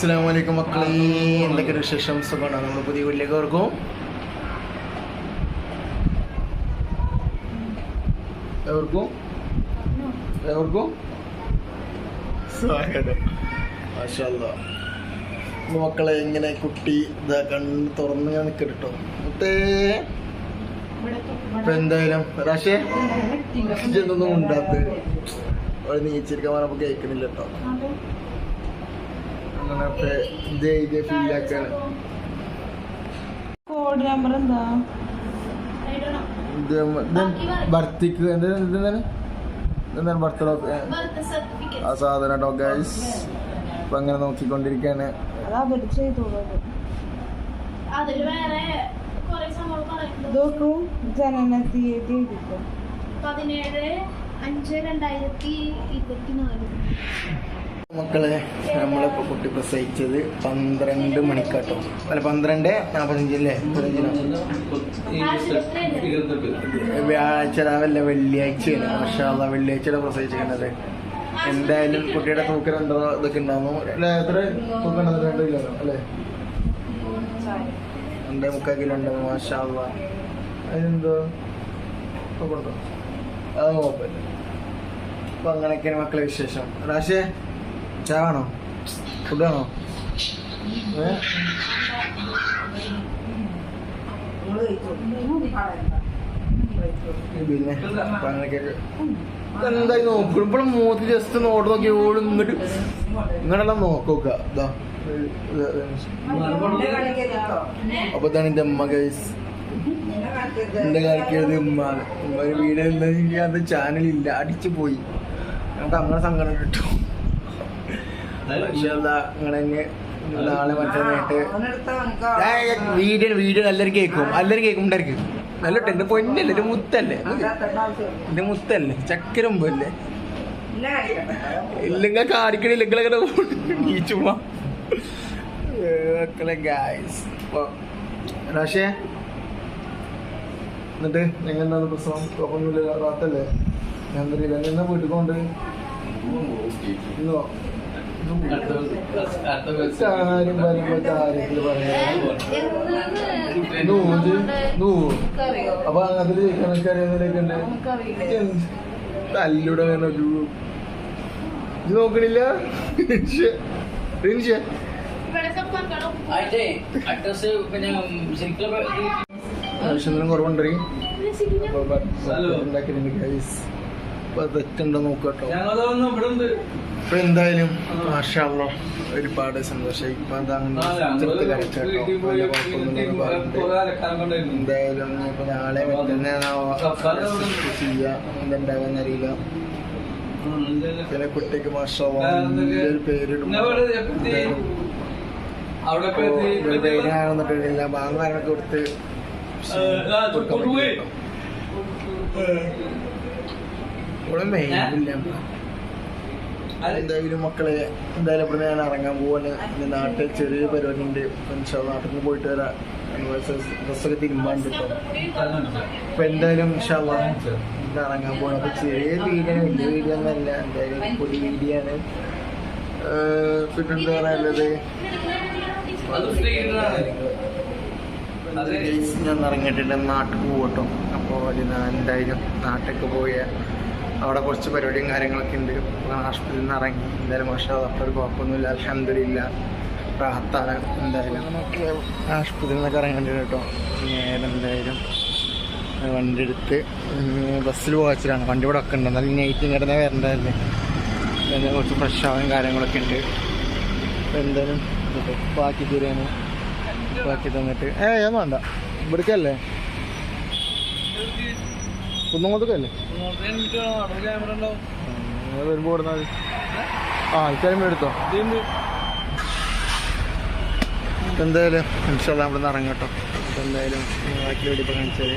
അസ്സലാമലൈക്കും മക്കളെ, എന്തൊക്കെയൊരു വിശേഷം? സുഖമാണ്. നമ്മൾ പുതിയ വീട്ടിലേക്ക് എവർക്കും സ്വാഗതം. മാഷാ അല്ലാഹ്. മക്കളെ ഇങ്ങനെ കുട്ടി ഇതാ കണ്ണ് തുറന്ന് ഞാൻ നിൽക്കട്ടോ. ഇപ്പൊ എന്തായാലും രാശേ ഇതൊന്നും ഉണ്ടാത്ത് അവിടെ നീച്ചിരിക്കാൻ പറഞ്ഞപ്പോ കേൾക്കണില്ല കേട്ടോ. അങ്ങനത്തെ ഇതേ ഫീലാക്കാണ്. കോഡ് നമ്പർ എന്താ? ബർത്തിക്ക് എന്താണ് ബർത്ത്ഡേ ആ സാധനം കേട്ടോ ഗൈസ്. ഇപ്പൊ അങ്ങനെ നോക്കിക്കൊണ്ടിരിക്കാണ്. ജനന തീയതി 17/5/2024. മക്കളെ, നമ്മളിപ്പോ കുട്ടി പ്രസവിച്ചത് 12 മണിക്കാട്ടോ. അല്ല 12:45 അല്ലേ? വ്യാഴാഴ്ച രാവിലെ വെള്ളിയാഴ്ചയാണ്. മാഷാ അല്ലാഹ്, വെള്ളിയാഴ്ചയുടെ പ്രസവിച്ചിരിക്കുന്നത്. എന്തായാലും കുട്ടിയുടെ തൂക്കം 2 ഇതൊക്കെ ഉണ്ടാവുന്നു. എത്ര തൂക്കം 2 കിലോ അല്ലേ? 2.25 കിലോ ഉണ്ടാവും. മാഷാ അല്ലാഹ്. അതിനെന്തോ കൊണ്ടോ അത് കുഴപ്പമില്ല. അപ്പൊ അങ്ങനെയൊക്കെയാണ് മക്കളെ വിശേഷം. രാശേ ചാവാണോ? ഫുഡാണോ? പിന്നെ എന്തായാലും നോക്കും. ഇപ്പോഴും മൂത്ത് ജസ്റ്റ് നോട്ട് നോക്കി ഓടും. ഇങ്ങനെല്ലാം നോക്കുക. ഇതാ അപ്പൊ ഇതാണ് എന്റെ അമ്മ ഗൈസ്. എന്റെ കളിക്കരുത് ഉമ്മ. ഒരു വീഡിയോ അത് ചാനലില്ല, അടിച്ചു പോയി. നമുക്ക് അങ്ങനെ സങ്കടം കിട്ടും. അങ്ങനെ നാളെ മറ്റന്നായിട്ട് വീഡിയോ എല്ലാവരും കേൾക്കും. ഉണ്ടായിരിക്കും. നല്ല എന്റെ പൊന്നല്ലേ, എന്റെ മുത്തല്ലേ, എന്റെ മുത്തല്ലേ, ചക്കരമ്പല്ലേ. ഇല്ലെങ്കിൽ കാണിക്കണില്ല ഈ ചുമ്മാ ഗായ്സ്. രാശേ എന്നിട്ട് എങ്ങനെയാണ് പ്രസവം? കുഴപ്പമൊന്നുമില്ല, റാത്തല്ലേ? ഞാൻ അറിയില്ല. എന്നാ വീട്ടിൽ കൊണ്ട് ഇന്നോ കാര്യം പറയുമ്പോ കാര്യത്തില് അപ്പൊ അതില് കണക്കറിയാവുന്നതിലേക്ക് ഉണ്ട്. തല്ലൂടെ ഒരു ഇത് നോക്കണില്ല. ആവശ്യം കുറവുണ്ടോ? തെറ്റുണ്ടോ നോക്കട്ടോ. ഇപ്പൊ എന്തായാലും മാഷാ അല്ലാഹ് ഒരുപാട് സന്തോഷമായി. ഇപ്പൊ എന്തായാലും ഇപ്പൊ നാളെ ചെയ്യാ എന്തുണ്ടാകാന്നറിയില്ല. ചില കുട്ടിക്ക് മാഷാ അല്ലാഹ് പേരിടും. പേരാണെന്നിട്ടില്ല, ബാങ്കാരനൊക്കെ കൊടുത്ത് എന്തായാലും മക്കളെ, എന്തായാലും ഇവിടെ ഞാൻ ഇറങ്ങാൻ പോവാണ്. നാട്ടിൽ ചെറിയ പരിപാടി ഉണ്ട്. നാട്ടിൽ നിന്ന് പോയിട്ട് വരാം. ഡ്രസ്സൊക്കെ തിരുമ്പാണ്ട് ഇപ്പൊ. അപ്പൊ എന്തായാലും ഇറങ്ങാൻ പോകണം. അപ്പൊ ചെറിയ വീഡിയോ, വലിയ വീഡിയോ ഒന്നല്ല, എന്തായാലും പുതിയ വീഡിയോ ആണ്. പിന്നെ എന്താ പറയാനുള്ളത്, ഞാൻ ഇറങ്ങിയിട്ടുണ്ട്. നാട്ടിൽ പോകട്ടോ. അപ്പോൾ എന്തായാലും നാട്ടിലേക്ക് പോയ അവിടെ കുറച്ച് പരിപാടിയും കാര്യങ്ങളൊക്കെ ഉണ്ട്. ആശുപത്രിയിൽ നിന്ന് ഇറങ്ങി. എന്തായാലും മാഷാ അല്ലാഹ് ഒരു കുഴപ്പമൊന്നുമില്ല, അൽഹംദുലില്ലാ, റാഹത്താണ്. എന്തായാലും നമുക്ക് ആശുപത്രിയിൽ നിന്നൊക്കെ ഇറങ്ങേണ്ടത് കേട്ടോ. നേരെ എന്തായാലും വണ്ടി എടുത്ത് ബസ്സിൽ പോകാച്ചിലാണ്. വണ്ടി ഇവിടെ ഒക്കെ ഉണ്ട്. എന്നാലും നൈറ്റ് കിടന്നാൽ വരേണ്ടതല്ലേ. പിന്നെ കുറച്ച് ഫ്രഷ് ആവാൻ കാര്യങ്ങളൊക്കെ ഉണ്ട്. അപ്പോൾ എന്തായാലും ബാക്കി തരാണ്. ബാക്കി തന്നിട്ട് ഒന്നും വേണ്ട, ഇവിടേക്കല്ലേ, കുന്നംകുളത്തേക്കല്ലേ വരുമ്പോൾ ഓടുന്നാൽ മതി. ഇക്കാര്യം എടുത്തോ. എന്തായാലും ഇൻഷാ അല്ലാഹ് ഇവിടെ നിന്ന് ഇറങ്ങട്ടോ. എന്തായാലും ബാക്കി വേണ്ടി ഇപ്പം കാണിച്ചാൽ